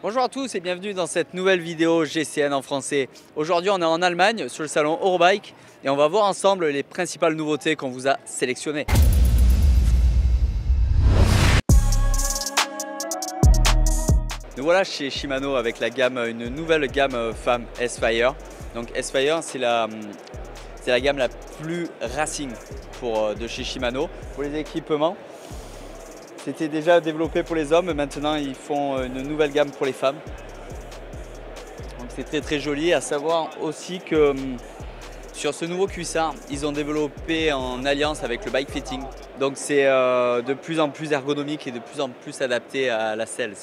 Bonjour à tous et bienvenue dans cette nouvelle vidéo GCN en français. Aujourd'hui on est en Allemagne sur le salon Eurobike et on va voir ensemble les principales nouveautés qu'on vous a sélectionnées. Nous voilà chez Shimano avec une nouvelle gamme femme S-Fire. Donc S-Fire c'est la gamme la plus racing de chez Shimano pour les équipements. C'était déjà développé pour les hommes, maintenant ils font une nouvelle gamme pour les femmes. Donc c'est très joli, à savoir aussi que sur ce nouveau cuissard, ils ont développé en alliance avec le bike fitting. Donc c'est de plus en plus ergonomique et de plus en plus adapté à la selle.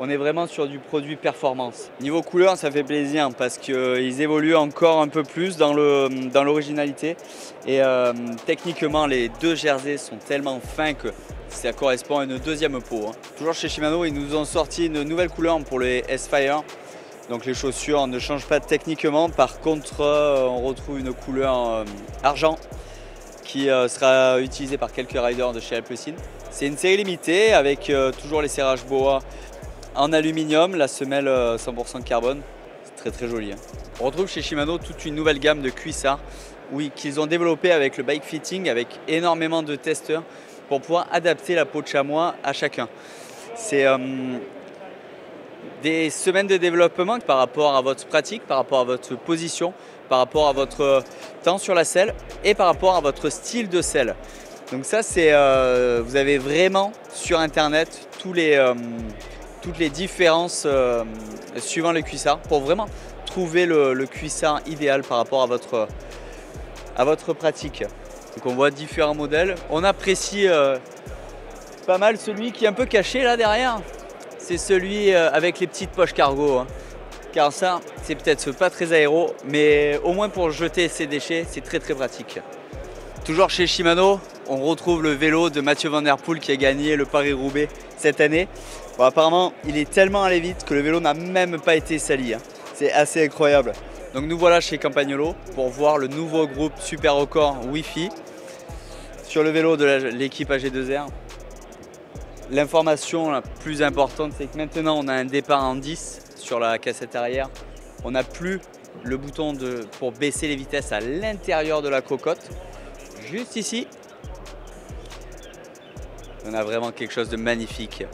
On est vraiment sur du produit performance. Niveau couleur, ça fait plaisir parce qu'ils évoluent encore un peu plus dans l'originalité. Et techniquement, les deux jerseys sont tellement fins que ça correspond à une deuxième peau. Toujours chez Shimano, ils nous ont sorti une nouvelle couleur pour les S-Fire. Donc les chaussures ne changent pas techniquement. Par contre, on retrouve une couleur argent qui sera utilisée par quelques riders de chez Alpecin. C'est une série limitée avec toujours les serrages BOA en aluminium, la semelle 100% carbone. C'est très joli. On retrouve chez Shimano toute une nouvelle gamme de cuissards qu'ils ont développé avec le bike fitting, avec énormément de testeurs pour pouvoir adapter la peau de chamois à chacun. C'est des semaines de développement par rapport à votre pratique, par rapport à votre position, par rapport à votre temps sur la selle et par rapport à votre style de selle. Donc ça, vous avez vraiment sur internet toutes les différences suivant le cuissard pour vraiment trouver le cuissard idéal par rapport à votre pratique. Donc on voit différents modèles. On apprécie pas mal celui qui est un peu caché là derrière. C'est celui avec les petites poches cargo. Car ça, c'est peut-être pas très aéro, mais au moins pour jeter ses déchets, c'est très pratique. Toujours chez Shimano, on retrouve le vélo de Mathieu Van Der Poel qui a gagné le Paris-Roubaix cette année. Bon, apparemment, il est tellement allé vite que le vélo n'a même pas été sali. C'est assez incroyable. Donc nous voilà chez Campagnolo pour voir le nouveau groupe Super Record Wi-Fi sur le vélo de l'équipe AG2R. L'information la plus importante, c'est que maintenant on a un départ en 10 sur la cassette arrière. On n'a plus le bouton pour baisser les vitesses à l'intérieur de la cocotte. Juste ici, on a vraiment quelque chose de magnifique.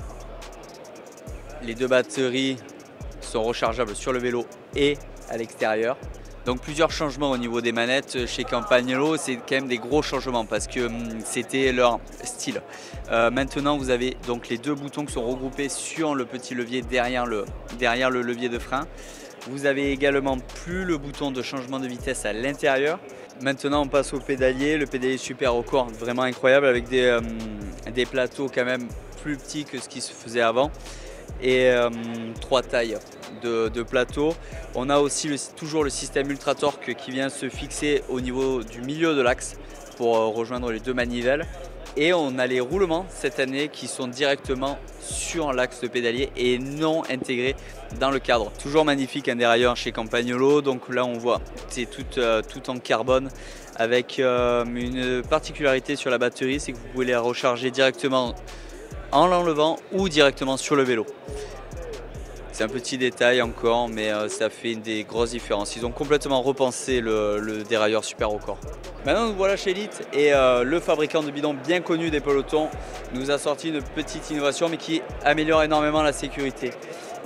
Les deux batteries sont rechargeables sur le vélo et à l'extérieur. Donc plusieurs changements au niveau des manettes chez Campagnolo, c'est quand même des gros changements parce que c'était leur style. Maintenant vous avez donc les deux boutons qui sont regroupés sur le petit levier derrière le levier de frein. Vous avez également plus le bouton de changement de vitesse à l'intérieur. Maintenant on passe au pédalier, le pédalier Super Record vraiment incroyable avec des plateaux quand même plus petits que ce qui se faisait avant. Et 3 tailles de plateau. On a aussi toujours le système Ultra Torque qui vient se fixer au niveau du milieu de l'axe pour rejoindre les deux manivelles. Et on a les roulements cette année qui sont directement sur l'axe de pédalier et non intégrés dans le cadre. Toujours magnifique un dérailleur chez Campagnolo. Donc là on voit c'est tout en carbone avec une particularité sur la batterie, c'est que vous pouvez les recharger directement en l'enlevant ou directement sur le vélo. C'est un petit détail encore, mais ça fait des grosses différences. Ils ont complètement repensé le dérailleur Super Record. Maintenant nous voilà chez Elite et le fabricant de bidons bien connu des pelotons nous a sorti une petite innovation mais qui améliore énormément la sécurité.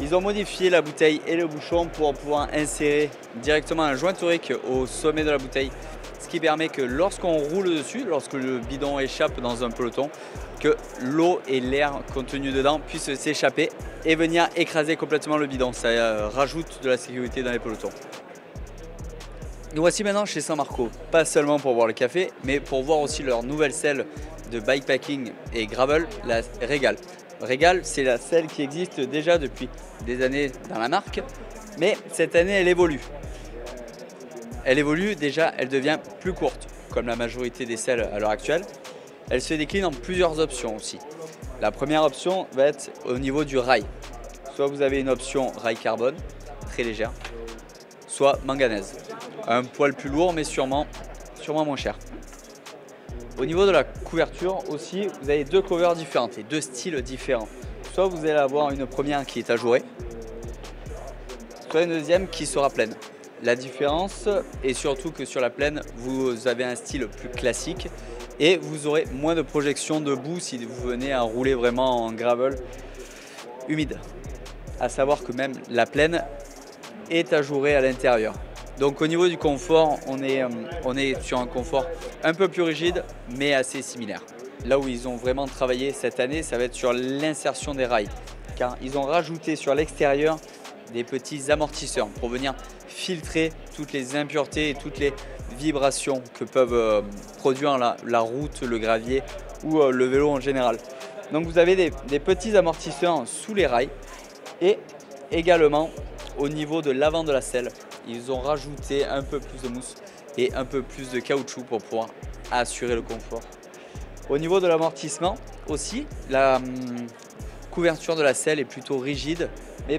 Ils ont modifié la bouteille et le bouchon pour pouvoir insérer directement un joint torique au sommet de la bouteille. Ce qui permet que lorsqu'on roule dessus, lorsque le bidon échappe dans un peloton, que l'eau et l'air contenu dedans puissent s'échapper et venir écraser complètement le bidon. Ça rajoute de la sécurité dans les pelotons. Nous voici maintenant chez San Marco, pas seulement pour boire le café, mais pour voir aussi leur nouvelle selle de bikepacking et gravel, la Regal. Regal, c'est la selle qui existe déjà depuis des années dans la marque, mais cette année elle évolue. Elle évolue, déjà elle devient plus courte, comme la majorité des selles à l'heure actuelle. Elle se décline en plusieurs options aussi. La première option va être au niveau du rail. Soit vous avez une option rail carbone, très légère, soit manganèse. Un poil plus lourd mais sûrement moins cher. Au niveau de la couverture aussi, vous avez deux covers différentes et deux styles différents. Soit vous allez avoir une première qui est ajourée, soit une deuxième qui sera pleine. La différence est surtout que sur la plaine, vous avez un style plus classique et vous aurez moins de projection de boue si vous venez à rouler vraiment en gravel humide. À savoir que même la plaine est ajourée à l'intérieur. Donc au niveau du confort, on est sur un confort un peu plus rigide mais assez similaire. Là où ils ont vraiment travaillé cette année, ça va être sur l'insertion des rails. Car ils ont rajouté sur l'extérieur des petits amortisseurs pour venir filtrer toutes les impuretés et toutes les vibrations que peuvent produire la route, le gravier ou le vélo en général. Donc vous avez des petits amortisseurs sous les rails et également au niveau de l'avant de la selle, ils ont rajouté un peu plus de mousse et un peu plus de caoutchouc pour pouvoir assurer le confort. Au niveau de l'amortissement aussi, la couverture de la selle est plutôt rigide, mais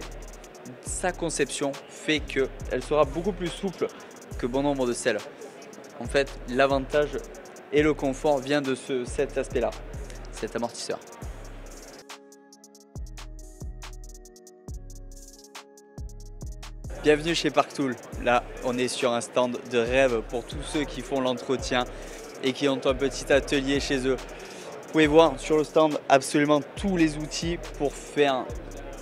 sa conception fait qu'elle sera beaucoup plus souple que bon nombre de selles. En fait, l'avantage et le confort vient de cet aspect-là, cet amortisseur. Bienvenue chez Parktool. Là, on est sur un stand de rêve pour tous ceux qui font l'entretien et qui ont un petit atelier chez eux. Vous pouvez voir sur le stand absolument tous les outils pour faire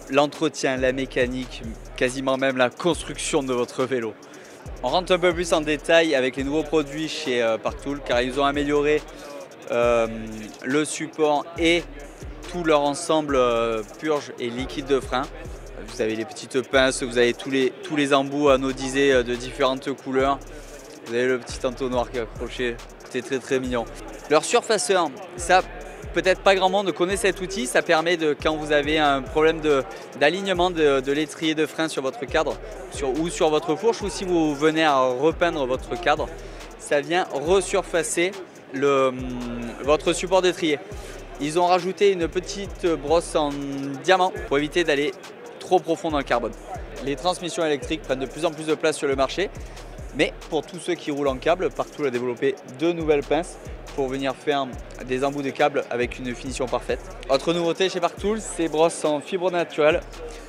l'entretien, la mécanique, quasiment même la construction de votre vélo. On rentre un peu plus en détail avec les nouveaux produits chez Parktool car ils ont amélioré le support et tout leur ensemble purge et liquide de frein. Vous avez les petites pinces, vous avez tous les embouts anodisés de différentes couleurs. Vous avez le petit entonnoir qui est accroché, c'est très très mignon. Leur surfaceur, ça peut-être pas grand monde connaît cet outil, ça permet de, quand vous avez un problème d'alignement de l'étrier de frein sur votre cadre ou sur votre fourche, ou si vous venez à repeindre votre cadre, ça vient resurfacer votre support d'étrier. Ils ont rajouté une petite brosse en diamant pour éviter d'aller trop profond dans le carbone. Les transmissions électriques prennent de plus en plus de place sur le marché, mais pour tous ceux qui roulent en câble, Parktool a développé deux nouvelles pinces pour venir faire des embouts de câble avec une finition parfaite. Autre nouveauté chez Parktool, ces brosses en fibre naturelle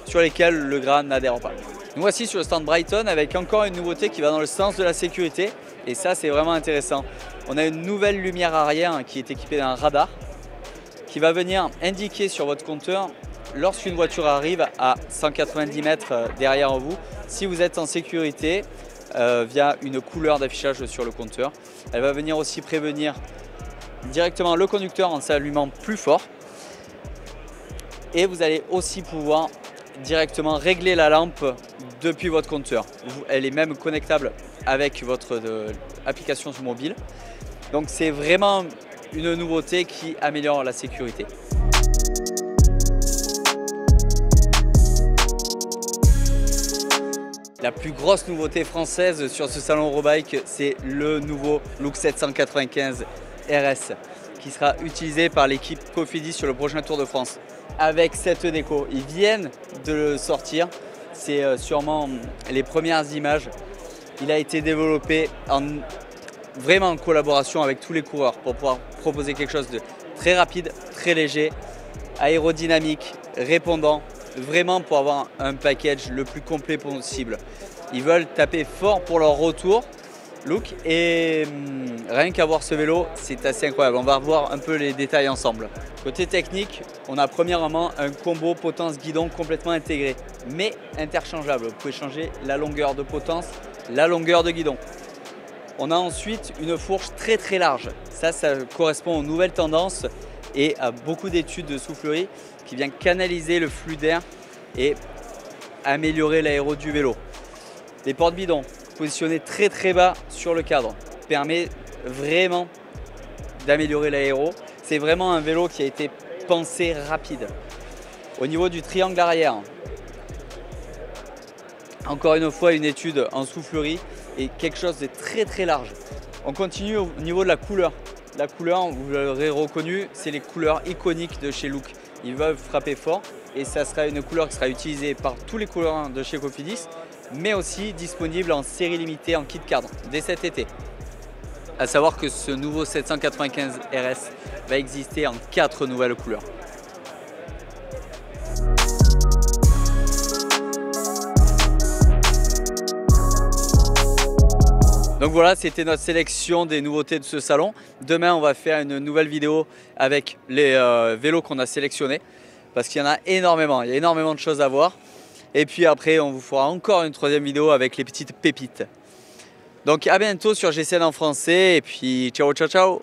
sur lesquelles le gras n'adhère pas. Nous voici sur le stand Brighton avec encore une nouveauté qui va dans le sens de la sécurité, et ça c'est vraiment intéressant. On a une nouvelle lumière arrière qui est équipée d'un radar qui va venir indiquer sur votre compteur lorsqu'une voiture arrive à 190 mètres derrière vous, si vous êtes en sécurité via une couleur d'affichage sur le compteur. Elle va venir aussi prévenir directement le conducteur en s'allumant plus fort. Et vous allez aussi pouvoir directement régler la lampe depuis votre compteur. Elle est même connectable avec votre application sur mobile. Donc c'est vraiment une nouveauté qui améliore la sécurité. La plus grosse nouveauté française sur ce salon Eurobike, c'est le nouveau Look 795 RS qui sera utilisé par l'équipe Cofidis sur le prochain Tour de France. Avec cette déco, ils viennent de le sortir, c'est sûrement les premières images. Il a été développé vraiment en collaboration avec tous les coureurs pour pouvoir proposer quelque chose de très rapide, très léger, aérodynamique, répondant. Vraiment pour avoir un package le plus complet possible. Ils veulent taper fort pour leur retour look et rien qu'à voir ce vélo, c'est assez incroyable. On va revoir un peu les détails ensemble. Côté technique, on a premièrement un combo potence-guidon complètement intégré, mais interchangeable. Vous pouvez changer la longueur de potence, la longueur de guidon. On a ensuite une fourche très très large. Ça correspond aux nouvelles tendances et à beaucoup d'études de soufflerie qui vient canaliser le flux d'air et améliorer l'aéro du vélo. Les porte-bidons positionnés très très bas sur le cadre permet vraiment d'améliorer l'aéro. C'est vraiment un vélo qui a été pensé rapide. Au niveau du triangle arrière, encore une fois une étude en soufflerie et quelque chose de très très large. On continue au niveau de la couleur. La couleur, vous l'aurez reconnu, c'est les couleurs iconiques de chez Look. Ils veulent frapper fort et ça sera une couleur qui sera utilisée par tous les coureurs de chez Cofidis, mais aussi disponible en série limitée en kit cadre dès cet été. A savoir que ce nouveau 795 RS va exister en 4 nouvelles couleurs. Donc voilà, c'était notre sélection des nouveautés de ce salon. Demain, on va faire une nouvelle vidéo avec les vélos qu'on a sélectionnés. Parce qu'il y en a énormément, il y a énormément de choses à voir. Et puis après, on vous fera encore une troisième vidéo avec les petites pépites. Donc à bientôt sur GCN en français et puis ciao ciao ciao.